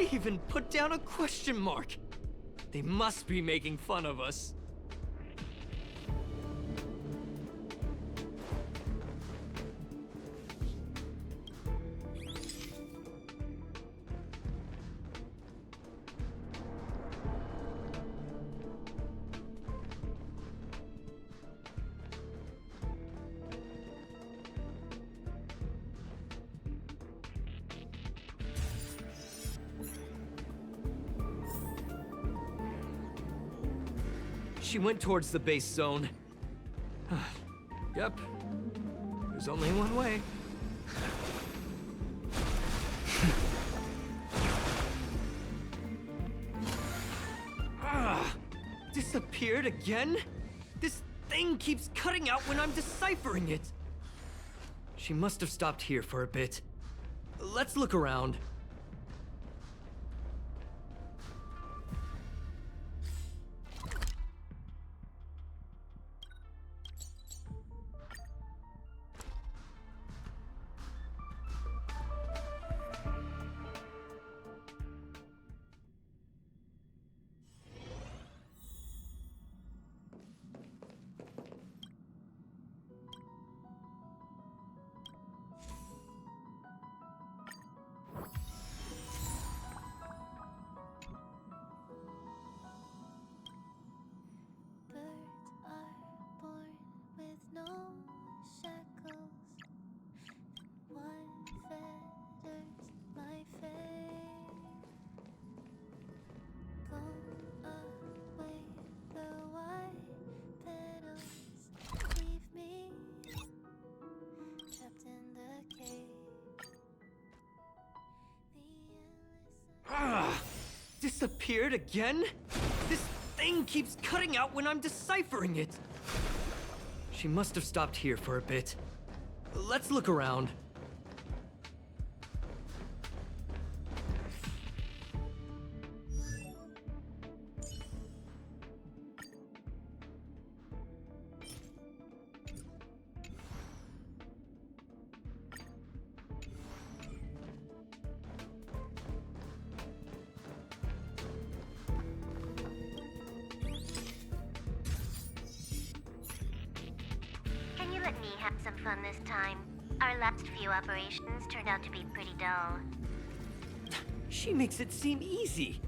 They even put down a question mark. They must be making fun of us. She went towards the base zone. Yep. There's only one way. Disappeared again? This thing keeps cutting out when I'm deciphering it. She must have stopped here for a bit. Let's look around. Disappeared again? This thing keeps cutting out when I'm deciphering it. She must have stopped here for a bit. Let's look around. Let me have some fun this time. Our last few operations turned out to be pretty dull. She makes it seem easy.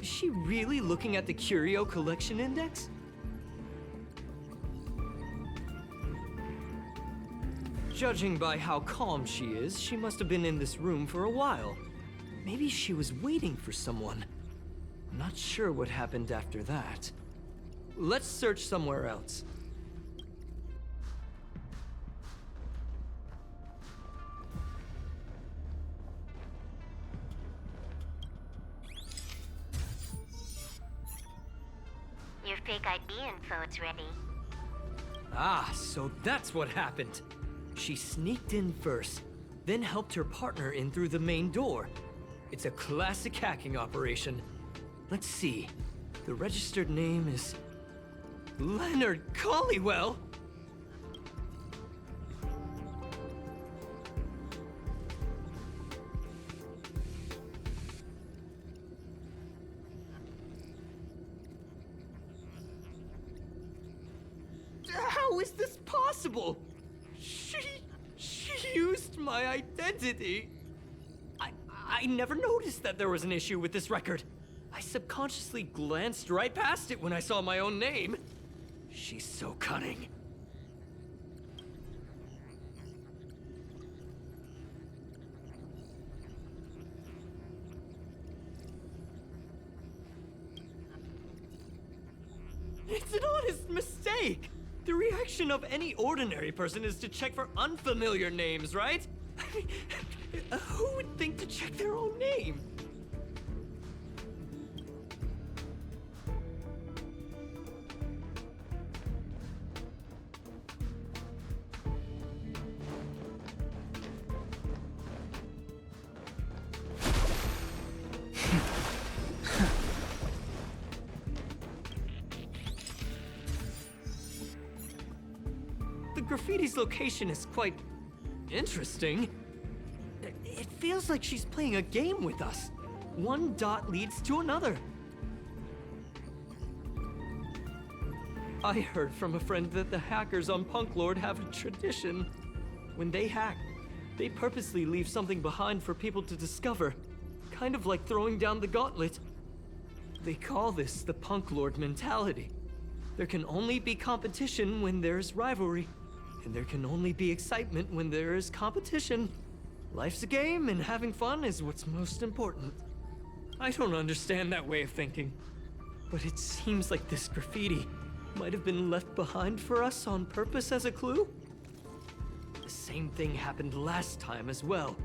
Is she really looking at the Curio Collection Index? Judging by how calm she is, she must have been in this room for a while. Maybe she was waiting for someone. I'm not sure what happened after that. Let's search somewhere else. Your fake ID info is ready. Ah, so that's what happened. She sneaked in first, then helped her partner in through the main door. It's a classic hacking operation. Let's see. The registered name is Leonard Collywell. How is this possible? She used my identity. I never noticed that there was an issue with this record. I subconsciously glanced right past it when I saw my own name. She's so cunning. It's an honest mistake. The reaction of any ordinary person is to check for unfamiliar names, right? Who would think to check their own name? The graffiti's location is quite interesting. It feels like she's playing a game with us. one dot leads to another. I heard from a friend that the hackers on Punk Lord have a tradition. When they hack, they purposely leave something behind for people to discover, kind of like throwing down the gauntlet. They call this the Punk Lord mentality. There can only be competition when there's rivalry, and there can only be excitement when there is competition. Life's a game, and having fun is what's most important. I don't understand that way of thinking, but it seems like this graffiti might have been left behind for us on purpose as a clue. The same thing happened last time as well.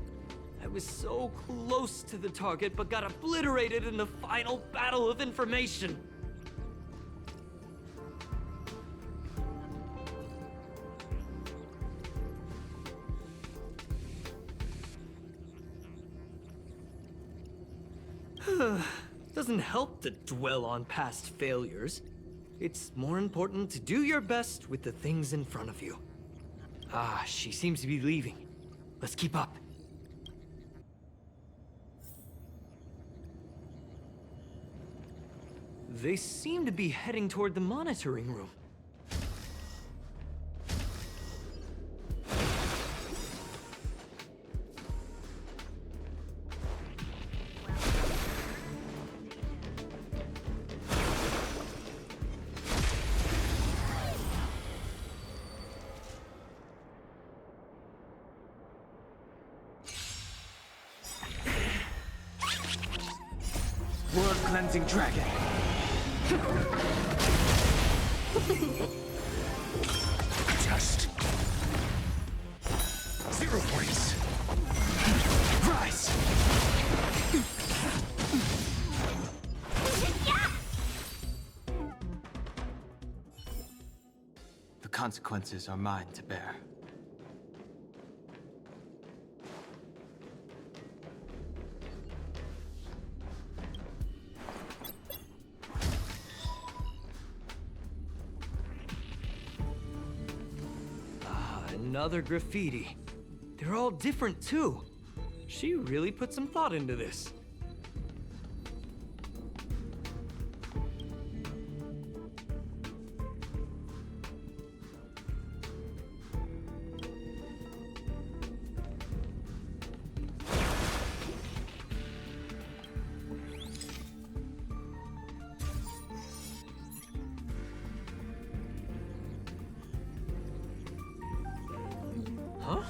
I was so close to the target, but got obliterated in the final battle of information. Doesn't help to dwell on past failures. It's more important to do your best with the things in front of you. Ah, she seems to be leaving. Let's keep up. They seem to be heading toward the monitoring room. World-cleansing dragon. Just 0 points. Rise. The consequences are mine to bear. Another graffiti. They're all different too. She really put some thought into this. Huh?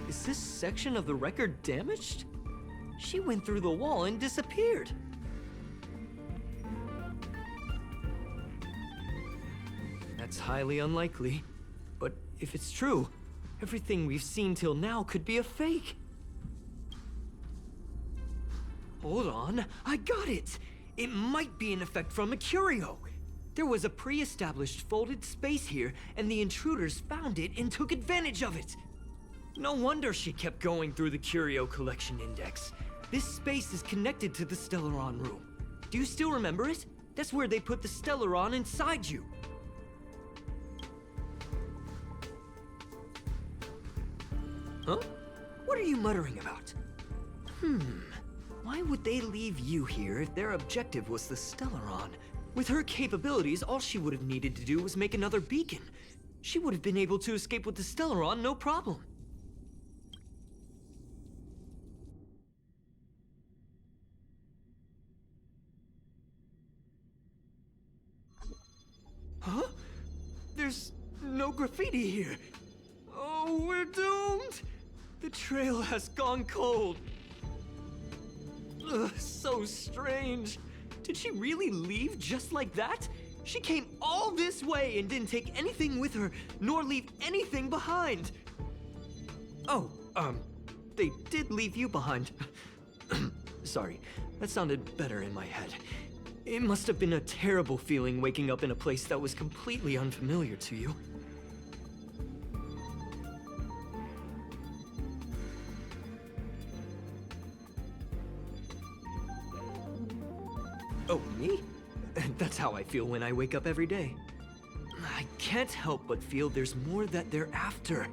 Is this section of the record damaged? She went through the wall and disappeared. That's highly unlikely. But if it's true, everything we've seen till now could be a fake. Hold on, I got it! It might be an effect from a curio. There was a pre-established folded space here, and the intruders found it and took advantage of it. No wonder she kept going through the curio collection index. This space is connected to the Stellaron room. Do you still remember it? That's where they put the Stellaron inside you. Huh? What are you muttering about? Why would they leave you here if their objective was the Stellaron? With her capabilities, all she would have needed to do was make another beacon. She would have been able to escape with the Stellaron, no problem. Huh? There's no graffiti here. Oh, we're doomed! The trail has gone cold. Ugh, so strange. Did she really leave just like that? She came all this way and didn't take anything with her, nor leave anything behind. Oh, they did leave you behind. Sorry, that sounded better in my head. It must have been a terrible feeling waking up in a place that was completely unfamiliar to you. Oh, me? That's how I feel when I wake up every day. I can't help but feel there's more that they're after.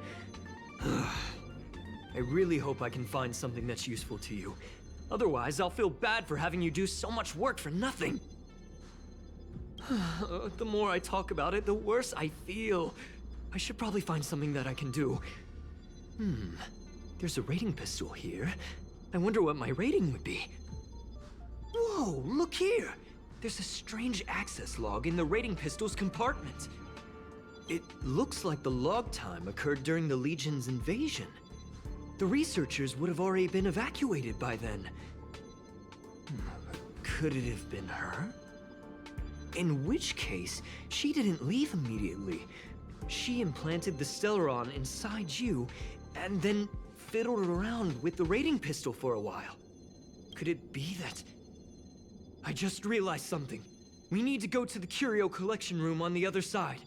I really hope I can find something that's useful to you. Otherwise, I'll feel bad for having you do so much work for nothing. The more I talk about it, the worse I feel. I should probably find something that I can do. There's a rating pistol here. I wonder what my rating would be. Whoa, look here! There's a strange access log in the rating pistol's compartment. It looks like the log time occurred during the Legion's invasion. The researchers would have already been evacuated by then. Could it have been her? In which case, she didn't leave immediately. She implanted the Stellaron inside you, and then fiddled around with the rating pistol for a while. Could it be that... I just realized something. We need to go to the curio collection room on the other side.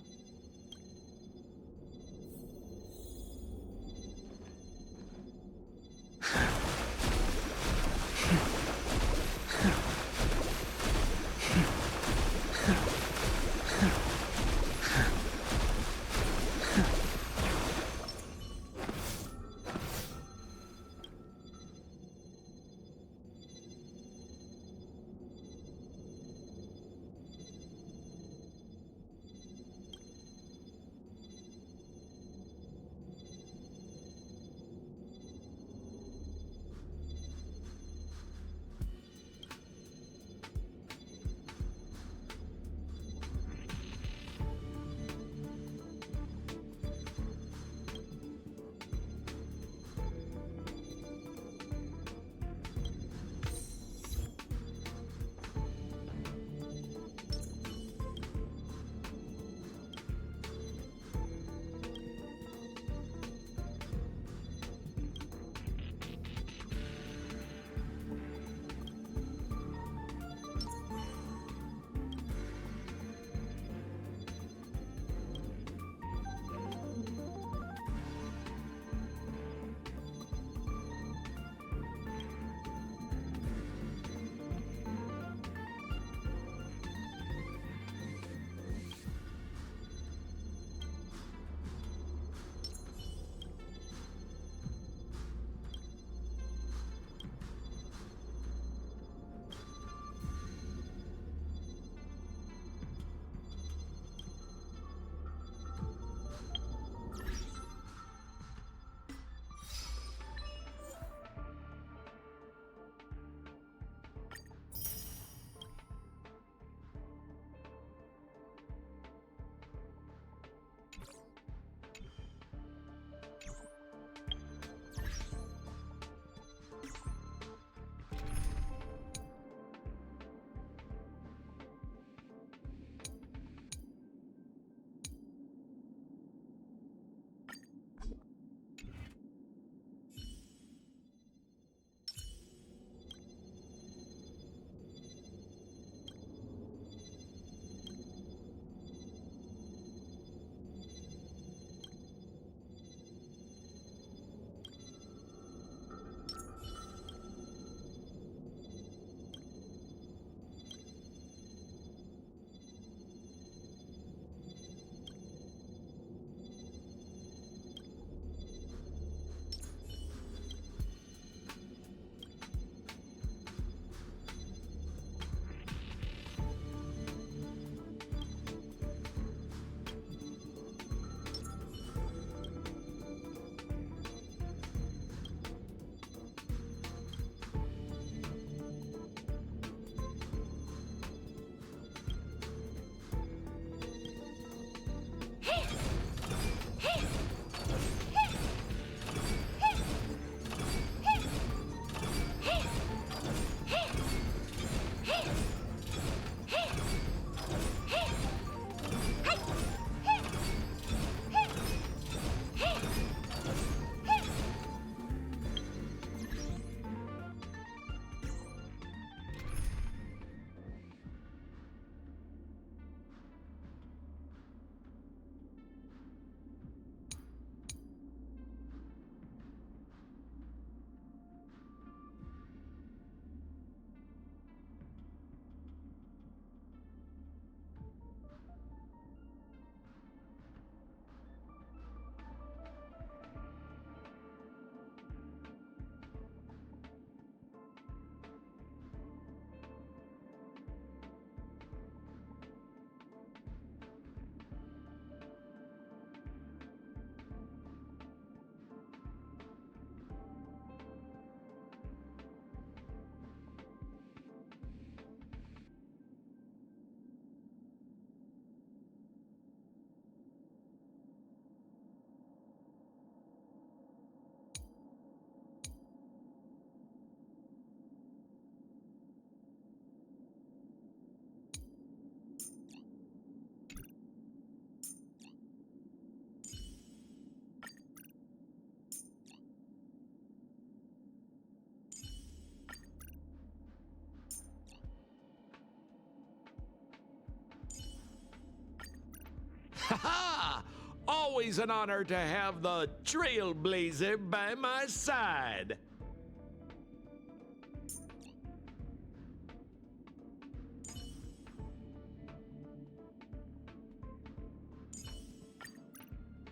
Ha! Always an honor to have the Trailblazer by my side.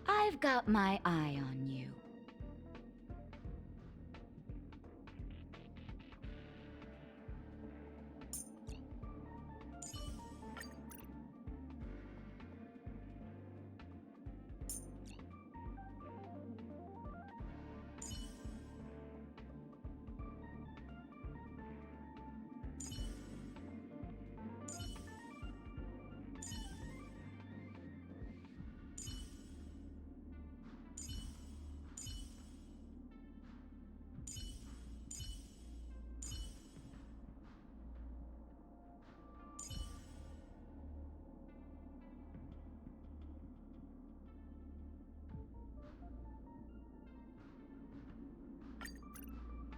I've got my eye on you.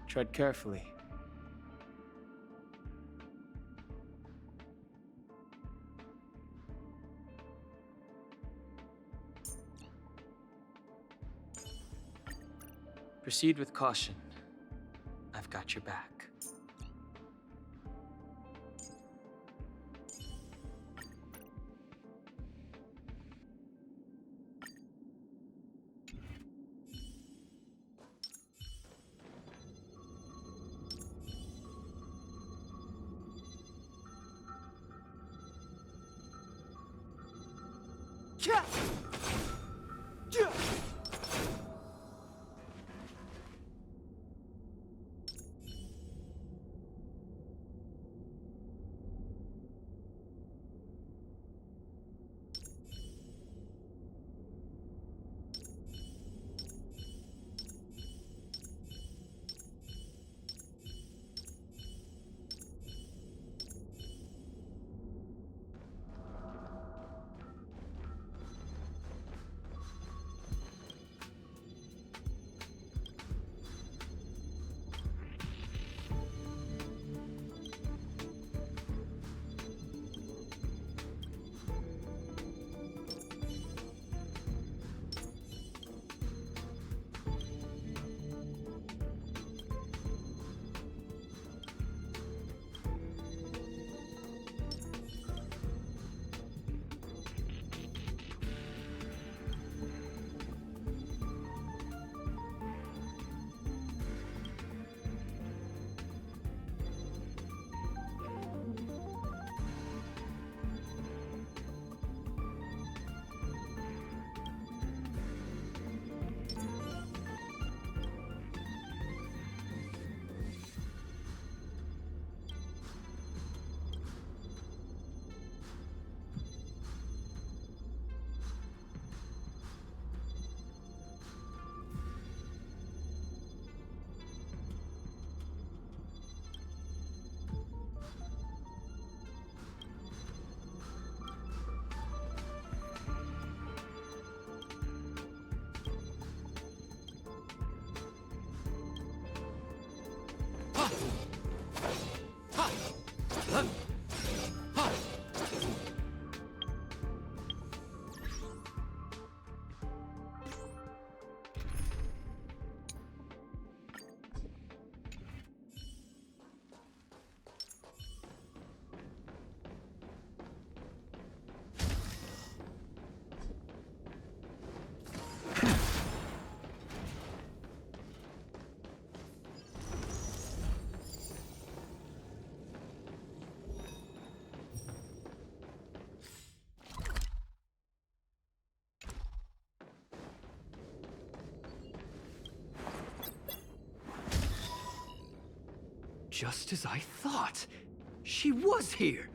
Tread carefully. Proceed with caution. I've got your back. Just as I thought. She was here.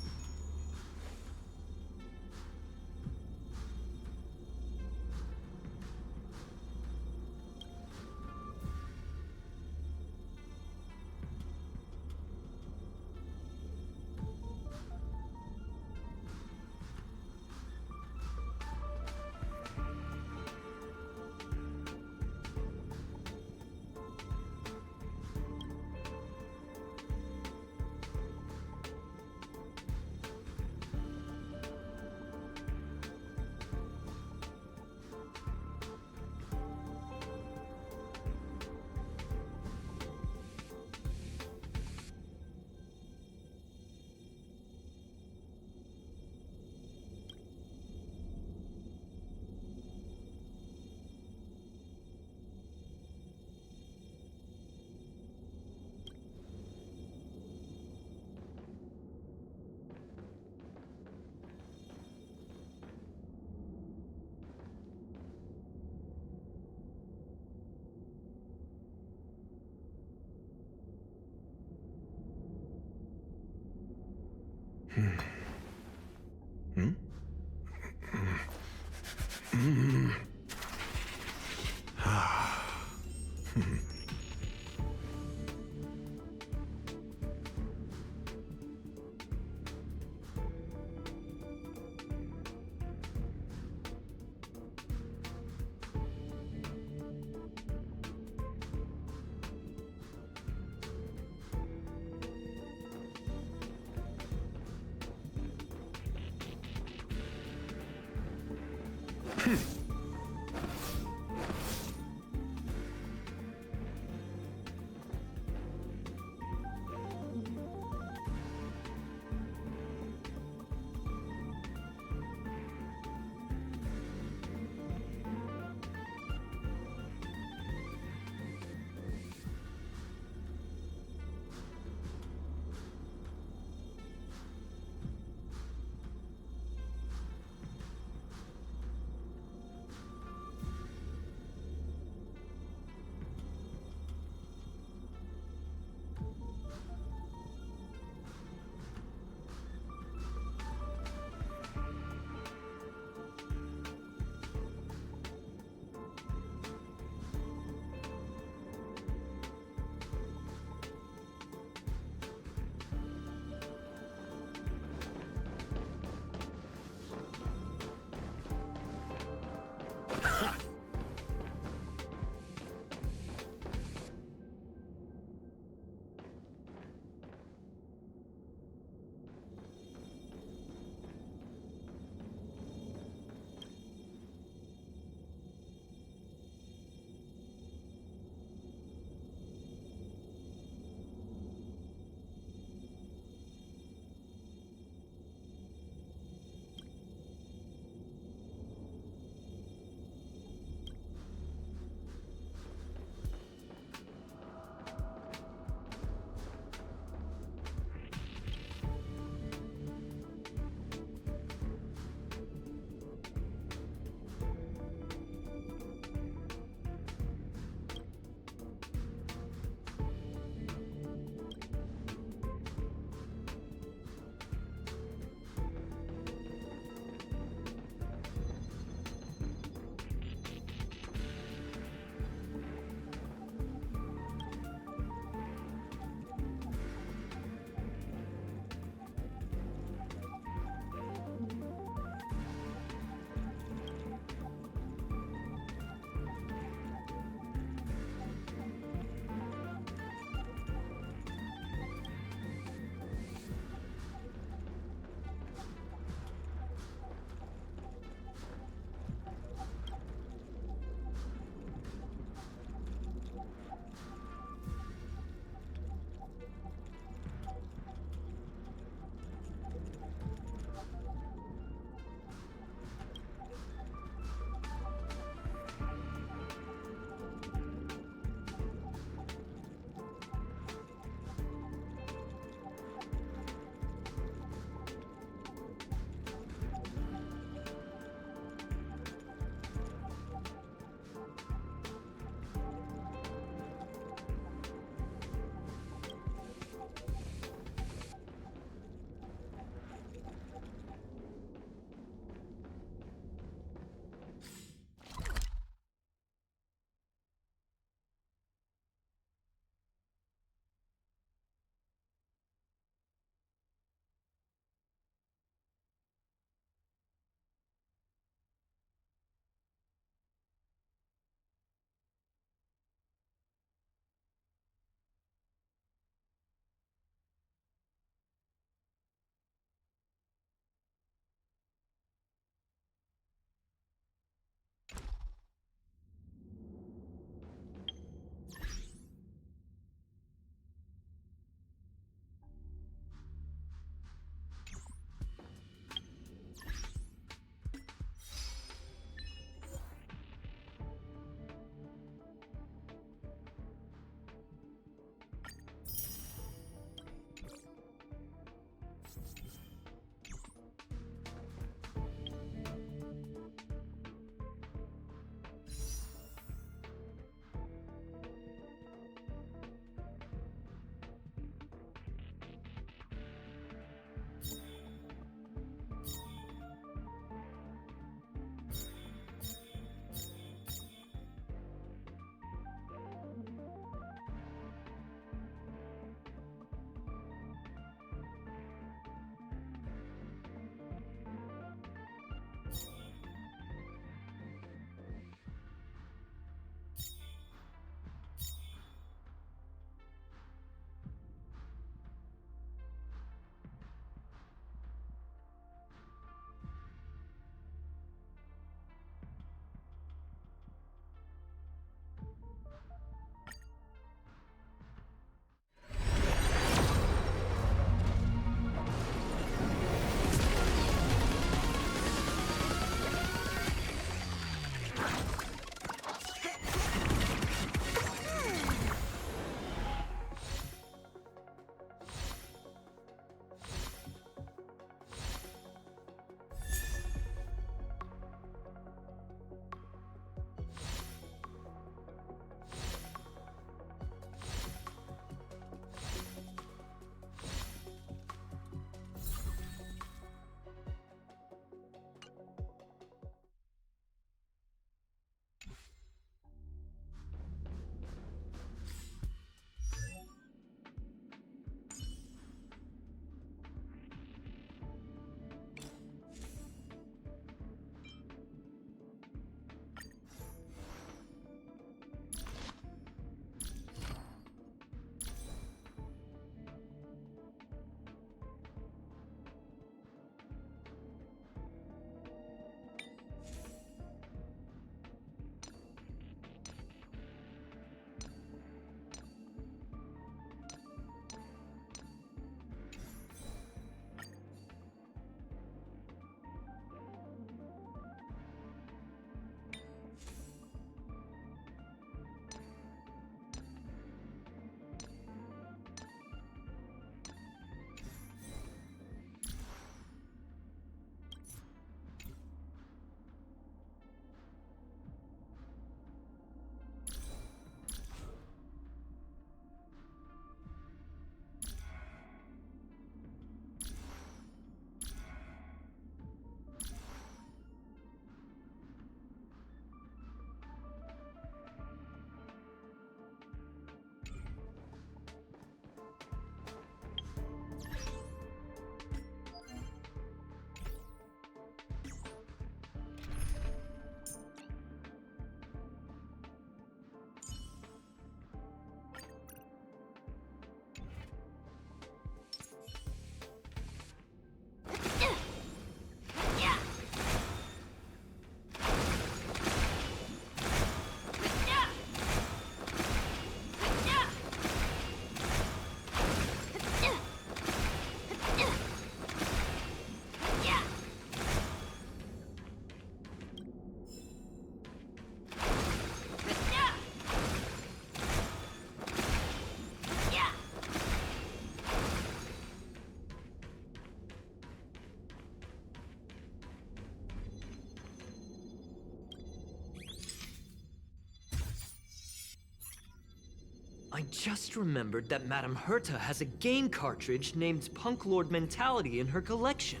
I just remembered that Madame Herta has a game cartridge named Punk Lord Mentality in her collection.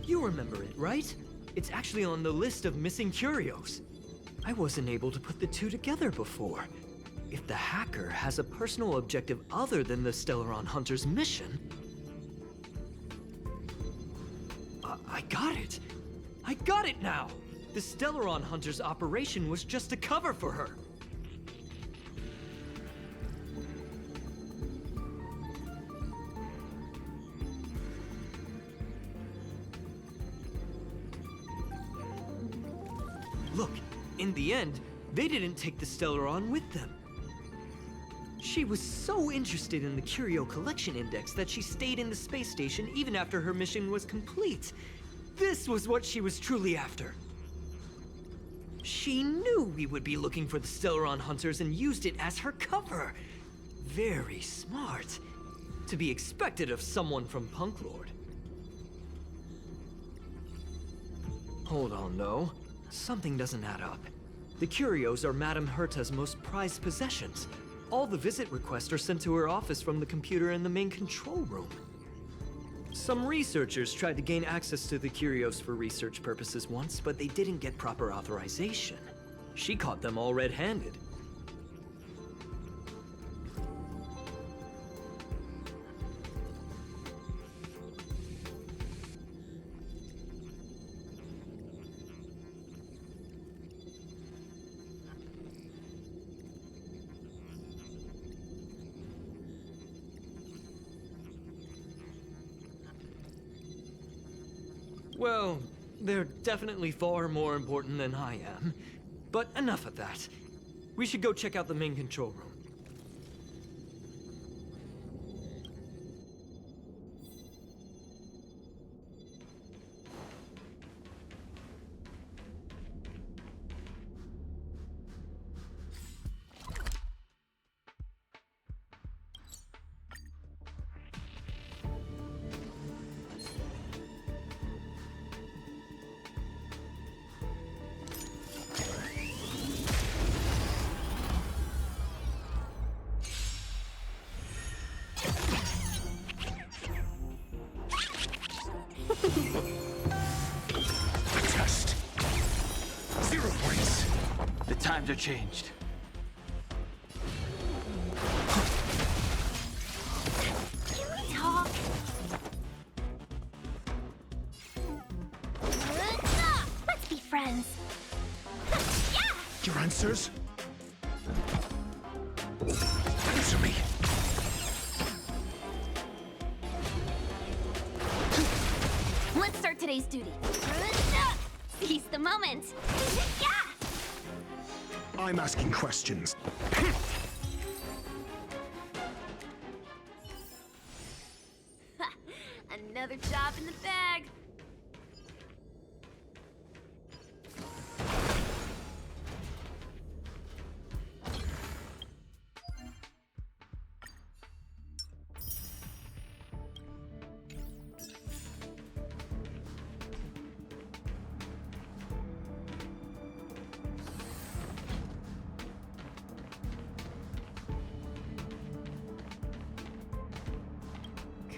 You remember it, right? It's actually on the list of missing curios. I wasn't able to put the two together before. If the hacker has a personal objective other than the Stellaron Hunter's mission... I got it! I got it now! The Stellaron Hunter's operation was just a cover for her. Look, in the end, they didn't take the Stellaron with them. She was so interested in the Curio Collection Index that she stayed in the space station even after her mission was complete. This was what she was truly after. She knew we would be looking for the Stellaron Hunters and used it as her cover. Very smart. To be expected of someone from Punk Lord. Hold on, though. Something doesn't add up. The curios are Madame Herta's most prized possessions. All the visit requests are sent to her office from the computer in the main control room. Some researchers tried to gain access to the curios for research purposes once, but they didn't get proper authorization. She caught them all red-handed. Well, they're definitely far more important than I am. But enough of that. We should go check out the main control room. Test. 0 points. The times are changed. Can we talk? Let's be friends. Yeah! Your answers? Answer me. Let's start today's duty. Seize the moment. Yeah! I'm asking questions. Another job in the bag.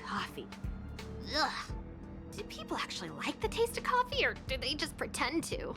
Coffee. Ugh. Do people actually like the taste of coffee, or do they just pretend to?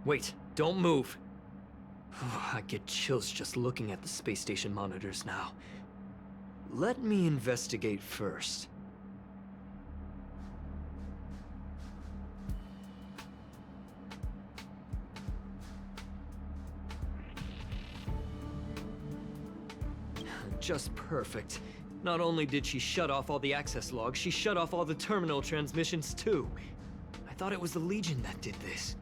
Wait, don't move. I get chills just looking at the space station monitors now. Let me investigate first. Just perfect. Not only did she shut off all the access logs, she shut off all the terminal transmissions too. I thought it was the Legion that did this.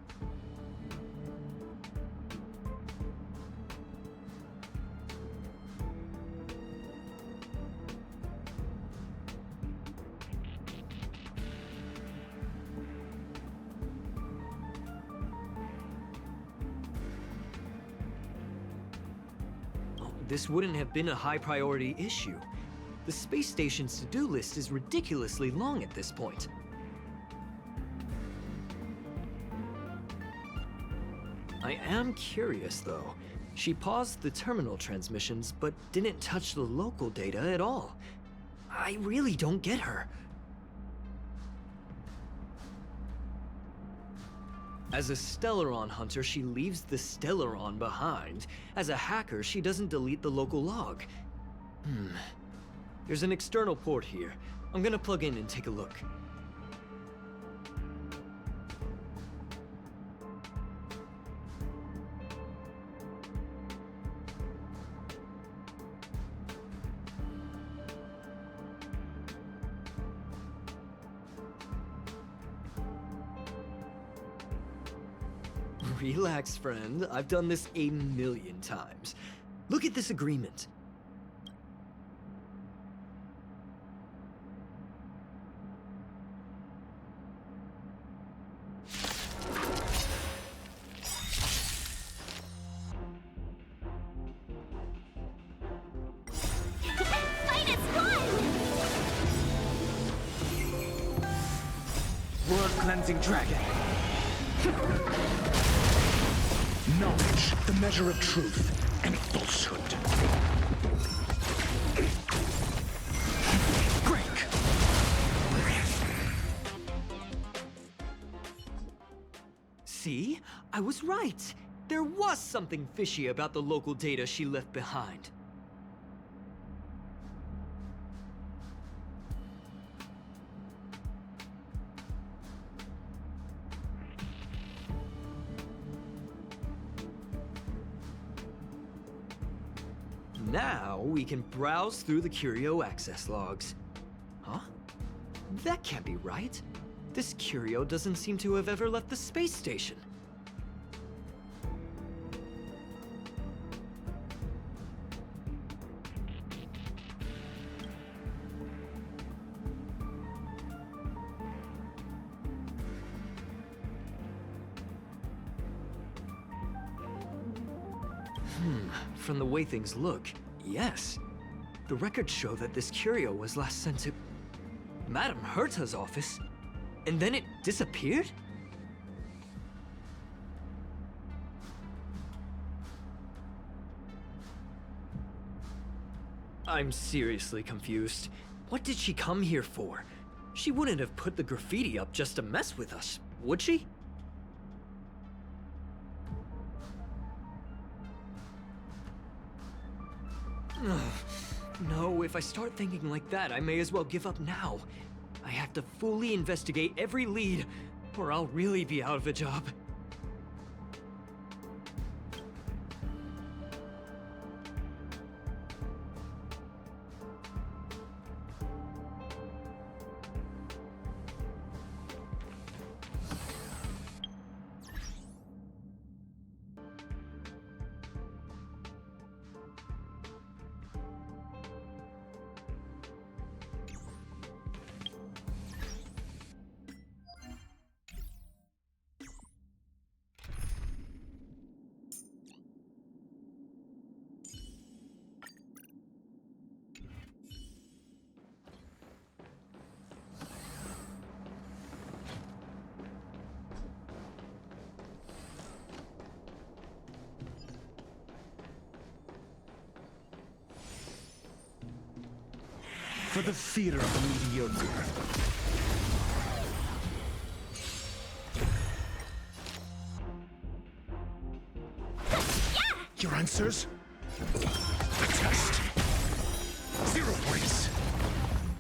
This wouldn't have been a high-priority issue. The space station's to-do list is ridiculously long at this point. I am curious, though. She paused the terminal transmissions, but didn't touch the local data at all. I really don't get her. As a Stellaron hunter, she leaves the Stellaron behind. As a hacker, she doesn't delete the local log. There's an external port here. I'm gonna plug in and take a look. Relax, friend. I've done this a million times. Look at this agreement. World-cleansing dragon. Knowledge, the measure of truth and falsehood. Break! See? I was right. There was something fishy about the local data she left behind. Now we can browse through the Curio access logs. Huh? That can't be right. This Curio doesn't seem to have ever left the space station. From the way things look, yes. The records show that this curio was last sent to Madame Herta's office, and then it disappeared? I'm seriously confused. What did she come here for? She wouldn't have put the graffiti up just to mess with us, would she? No, if I start thinking like that, I may as well give up now. I have to fully investigate every lead, or I'll really be out of a job. For the theater of the mediocre. Your answers? A test. 0 points.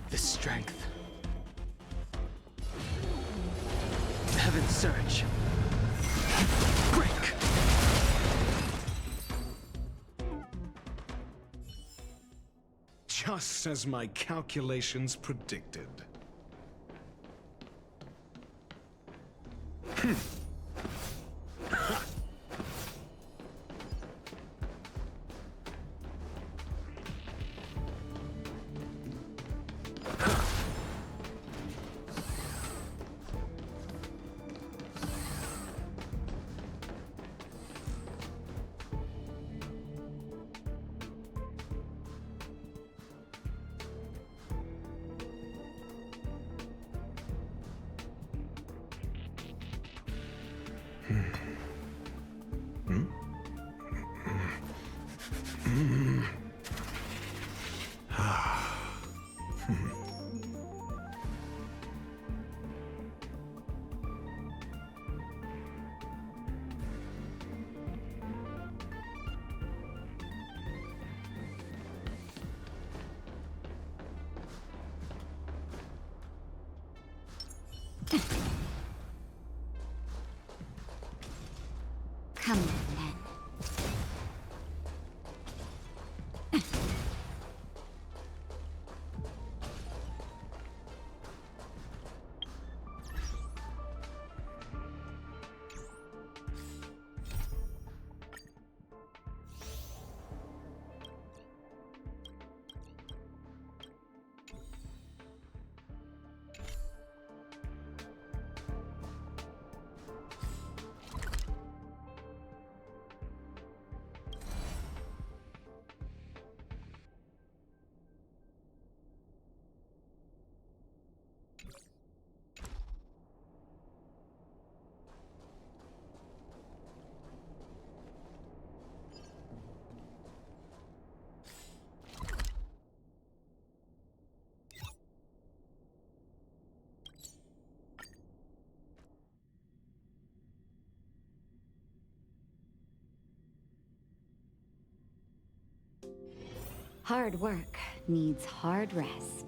The strength. Heaven's surge. Break! Just as my calculations predicted. Come on, then. Hard work needs hard rest.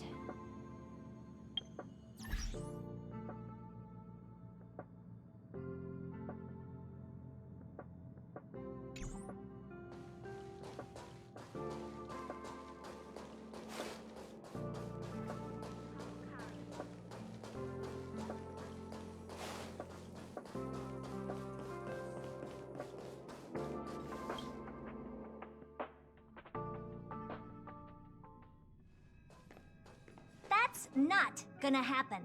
That's not gonna happen.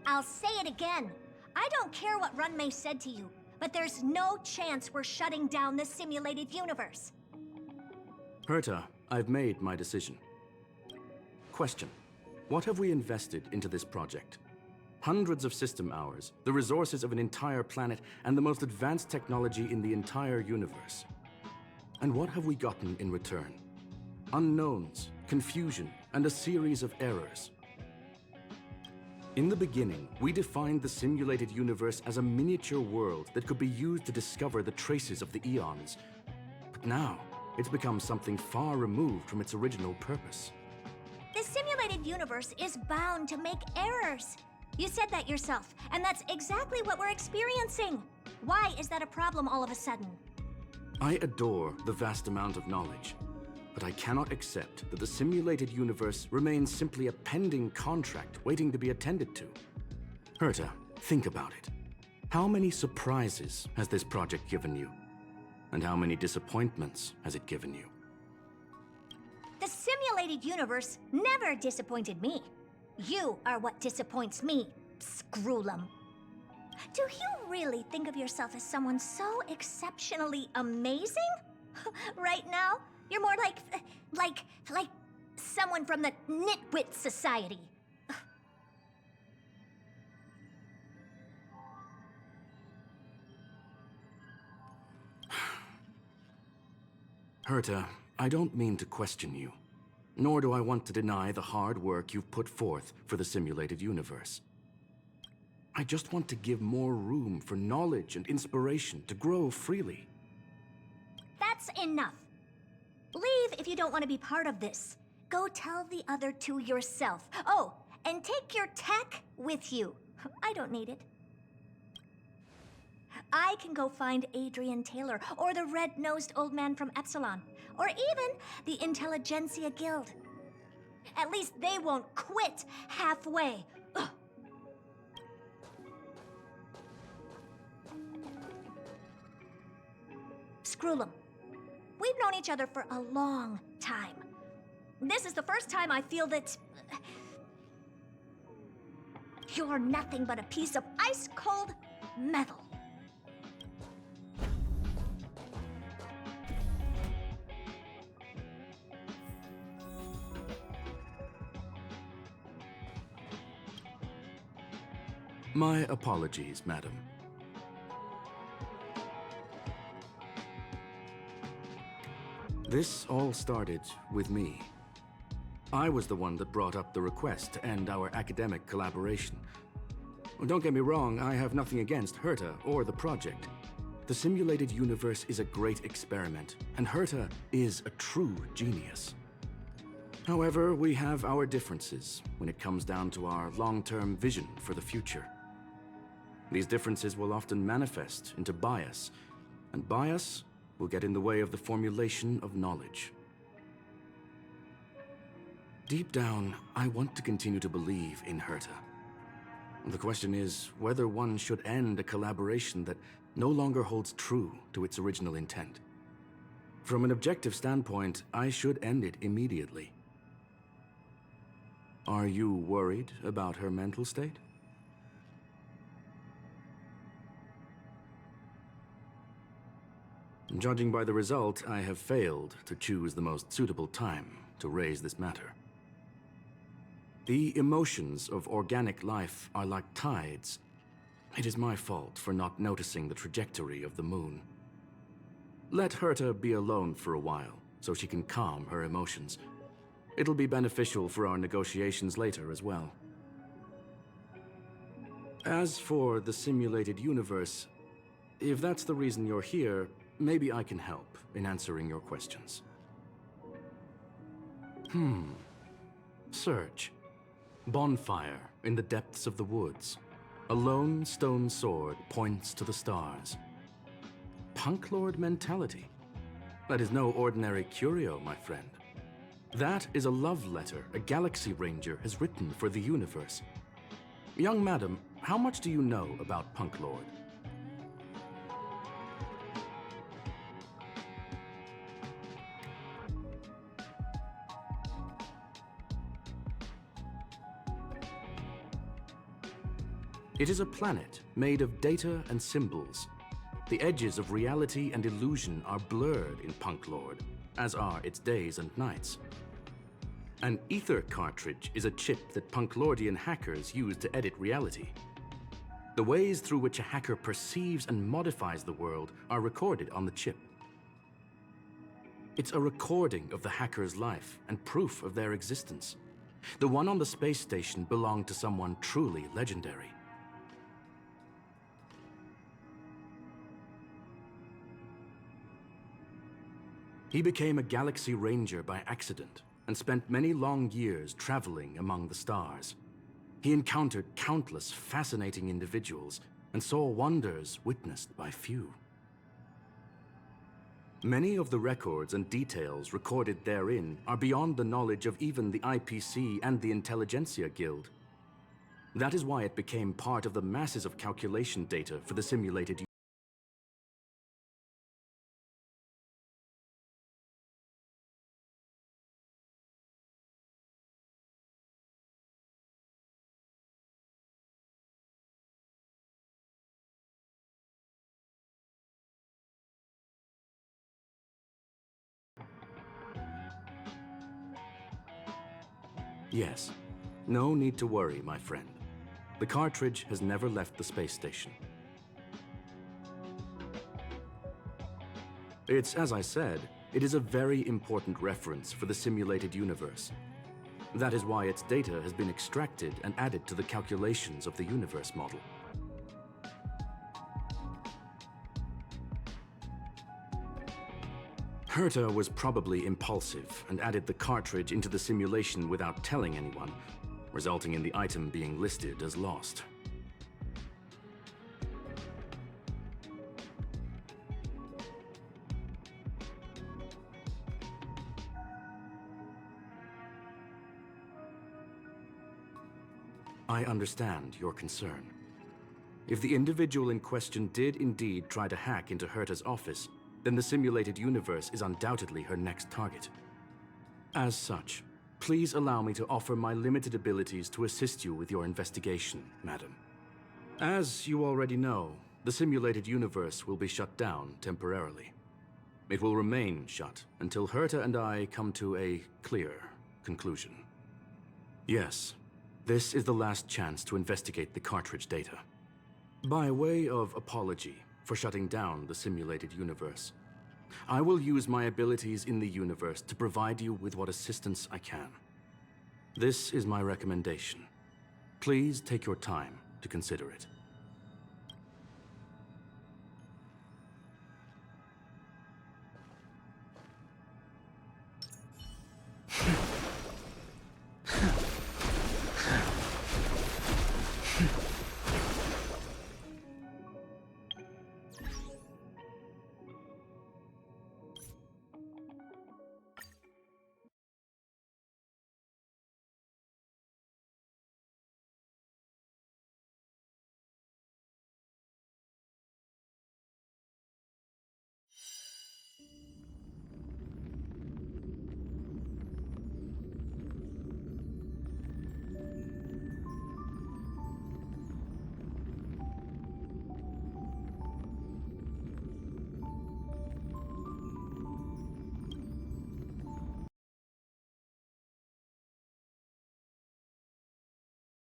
I'll say it again. I don't care what Runmei said to you, but there's no chance we're shutting down the simulated universe. Herta, I've made my decision. Question: what have we invested into this project? Hundreds of system hours, the resources of an entire planet, and the most advanced technology in the entire universe. And what have we gotten in return? Unknowns, confusion, and a series of errors. In the beginning, we defined the simulated universe as a miniature world that could be used to discover the traces of the eons. But now, it's become something far removed from its original purpose. The simulated universe is bound to make errors. You said that yourself, and that's exactly what we're experiencing. Why is that a problem all of a sudden? I adore the vast amount of knowledge, but I cannot accept that the simulated universe remains simply a pending contract waiting to be attended to. Herta, think about it. How many surprises has this project given you? And how many disappointments has it given you? The simulated universe never disappointed me. You are what disappoints me, Scroolum. Do you really think of yourself as someone so exceptionally amazing? Right now, you're more like someone from the Nitwit Society. Herta, I don't mean to question you, nor do I want to deny the hard work you've put forth for the simulated universe. I just want to give more room for knowledge and inspiration to grow freely. That's enough. Leave if you don't want to be part of this. Go tell the other two yourself. Oh, and take your tech with you. I don't need it. I can go find Adrian Taylor, or the red-nosed old man from Epsilon, or even the Intelligentsia Guild. At least they won't quit halfway. Ugh. Screwlum, we've known each other for a long time. This is the first time I feel that you're nothing but a piece of ice-cold metal. My apologies, madam. This all started with me. I was the one that brought up the request to end our academic collaboration. Don't get me wrong, I have nothing against Herta or the project. The simulated universe is a great experiment, and Herta is a true genius. However, we have our differences when it comes down to our long-term vision for the future. These differences will often manifest into bias, and bias will get in the way of the formulation of knowledge. Deep down, I want to continue to believe in Herta. The question is whether one should end a collaboration that no longer holds true to its original intent. From an objective standpoint, I should end it immediately. Are you worried about her mental state? Judging by the result, I have failed to choose the most suitable time to raise this matter. The emotions of organic life are like tides. It is my fault for not noticing the trajectory of the moon. Let Herta be alone for a while, so she can calm her emotions. It'll be beneficial for our negotiations later as well. As for the simulated universe, if that's the reason you're here, maybe I can help in answering your questions. Search. Bonfire in the depths of the woods. A lone stone sword points to the stars. Punk Lord mentality. That is no ordinary curio, my friend. That is a love letter a Galaxy Ranger has written for the universe. Young madam, how much do you know about Punk Lord? It is a planet made of data and symbols. The edges of reality and illusion are blurred in Punk Lord, as are its days and nights. An ether cartridge is a chip that Punklordian hackers use to edit reality. The ways through which a hacker perceives and modifies the world are recorded on the chip. It's a recording of the hacker's life and proof of their existence. The one on the space station belonged to someone truly legendary. He became a Galaxy Ranger by accident and spent many long years traveling among the stars. He encountered countless fascinating individuals and saw wonders witnessed by few. Many of the records and details recorded therein are beyond the knowledge of even the IPC and the Intelligentsia Guild. That is why it became part of the masses of calculation data for the simulated. Yes. No need to worry, my friend. The cartridge has never left the space station. It's, as I said, it is a very important reference for the simulated universe. That is why its data has been extracted and added to the calculations of the universe model. Herta was probably impulsive and added the cartridge into the simulation without telling anyone, resulting in the item being listed as lost. I understand your concern. If the individual in question did indeed try to hack into Herta's office, then the simulated universe is undoubtedly her next target. As such, please allow me to offer my limited abilities to assist you with your investigation, madam. As you already know, the simulated universe will be shut down temporarily. It will remain shut until Herta and I come to a clear conclusion. Yes, this is the last chance to investigate the cartridge data. By way of apology for shutting down the simulated universe, I will use my abilities in the universe to provide you with what assistance I can. This is my recommendation. Please take your time to consider it.